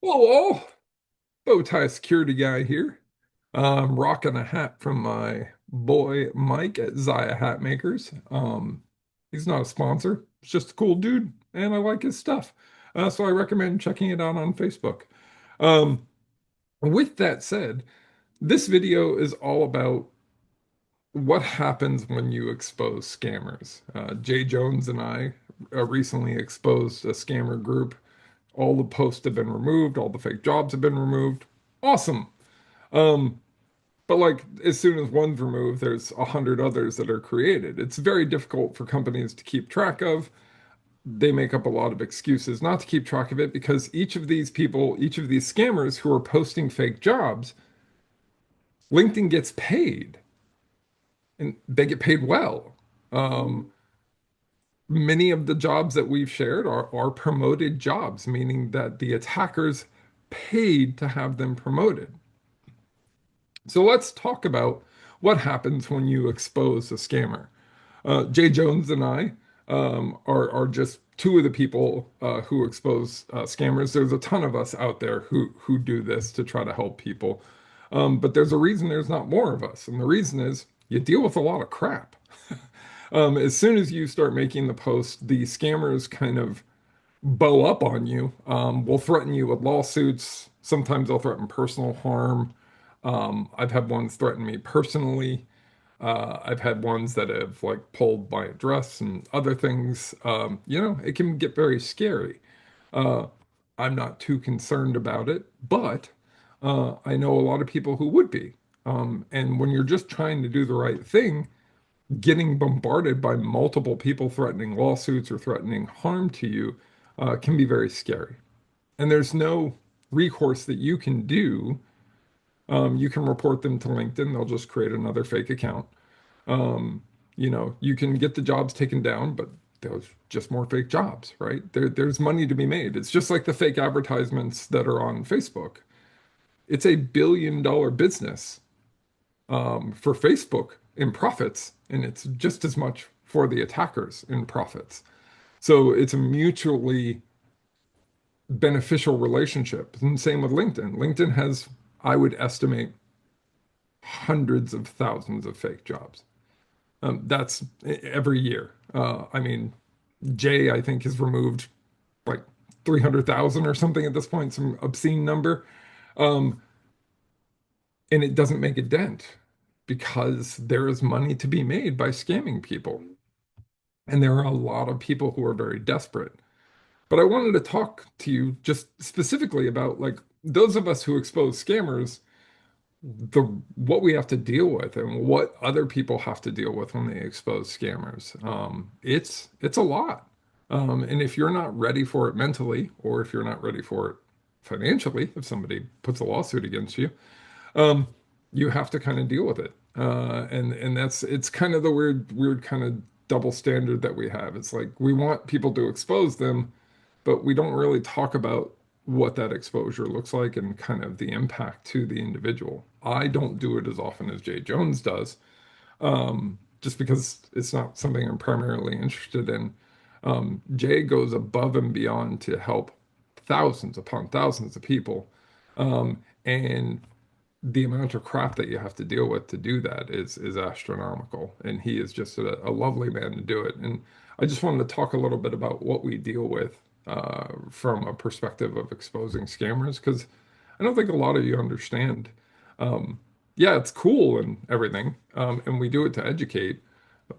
Hello, bow tie security guy here. I'm rocking a hat from my boy Mike at Zaya Hat Makers. He's not a sponsor, it's just a cool dude, and I like his stuff. So I recommend checking it out on Facebook. Um, with that said, this video is all about what happens when you expose scammers. Jay Jones and I recently exposed a scammer group. All the posts have been removed, all the fake jobs have been removed. Awesome. Um, but like as soon as one's removed, there's 100 others that are created. It's very difficult for companies to keep track of. They make up a lot of excuses not to keep track of it because each of these people, each of these scammers who are posting fake jobs, LinkedIn gets paid and they get paid well. Um, Many of the jobs that we've shared are promoted jobs, meaning that the attackers paid to have them promoted. So let's talk about what happens when you expose a scammer. Jay Jones and I are just two of the people who expose scammers. There's a ton of us out there who do this to try to help people. But there's a reason there's not more of us, and the reason is you deal with a lot of crap. As soon as you start making the post, the scammers kind of bow up on you. Will threaten you with lawsuits. Sometimes they'll threaten personal harm. I've had ones threaten me personally. I've had ones that have like pulled my address and other things. It can get very scary. Uh, I'm not too concerned about it, but I know a lot of people who would be. And when you're just trying to do the right thing, getting bombarded by multiple people threatening lawsuits or threatening harm to you can be very scary. And there's no recourse that you can do. You can report them to LinkedIn, they'll just create another fake account. Um, you can get the jobs taken down, but there's just more fake jobs, right? There's money to be made. It's just like the fake advertisements that are on Facebook. It's a $1 billion business for Facebook in profits, and it's just as much for the attackers in profits. So it's a mutually beneficial relationship. And same with LinkedIn. LinkedIn has, I would estimate, hundreds of thousands of fake jobs. That's every year. I mean, Jay, I think, has removed like 300,000 or something at this point, some obscene number. Um, and it doesn't make a dent because there is money to be made by scamming people. And there are a lot of people who are very desperate. But I wanted to talk to you just specifically about like those of us who expose scammers, the what we have to deal with and what other people have to deal with when they expose scammers. It's a lot. And if you're not ready for it mentally, or if you're not ready for it financially, if somebody puts a lawsuit against you, um, you have to kind of deal with it. And that's it's kind of the weird kind of double standard that we have. It's like we want people to expose them, but we don't really talk about what that exposure looks like and kind of the impact to the individual. I don't do it as often as Jay Jones does, just because it's not something I'm primarily interested in. Jay goes above and beyond to help thousands upon thousands of people. And the amount of crap that you have to deal with to do that is astronomical. And he is just a lovely man to do it. And I just wanted to talk a little bit about what we deal with from a perspective of exposing scammers, because I don't think a lot of you understand. Um, yeah, it's cool and everything, and we do it to educate,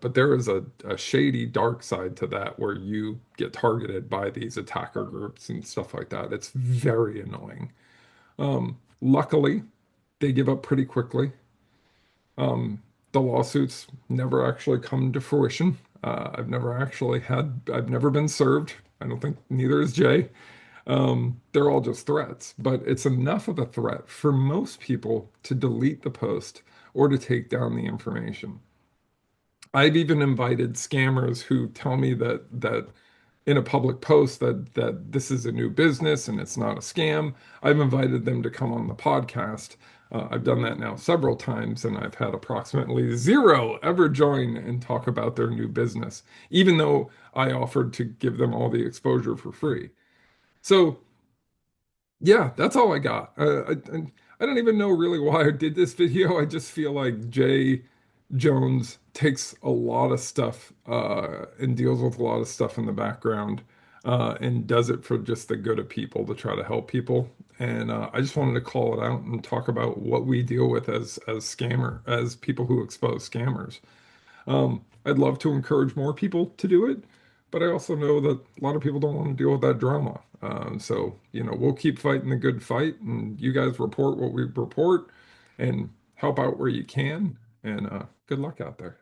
but there is a shady dark side to that where you get targeted by these attacker groups and stuff like that. It's very annoying. Luckily, they give up pretty quickly. The lawsuits never actually come to fruition. I've never been served. I don't think neither is Jay. They're all just threats, but it's enough of a threat for most people to delete the post or to take down the information. I've even invited scammers who tell me that in a public post that this is a new business and it's not a scam. I've invited them to come on the podcast. I've done that now several times, and I've had approximately zero ever join and talk about their new business, even though I offered to give them all the exposure for free. So Yeah, that's all I got. I don't even know really why I did this video. I just feel like Jay Jones takes a lot of stuff and deals with a lot of stuff in the background and does it for just the good of people to try to help people. And I just wanted to call it out and talk about what we deal with as people who expose scammers. I'd love to encourage more people to do it, but I also know that a lot of people don't want to deal with that drama. So, we'll keep fighting the good fight, and you guys report what we report and help out where you can. And good luck out there.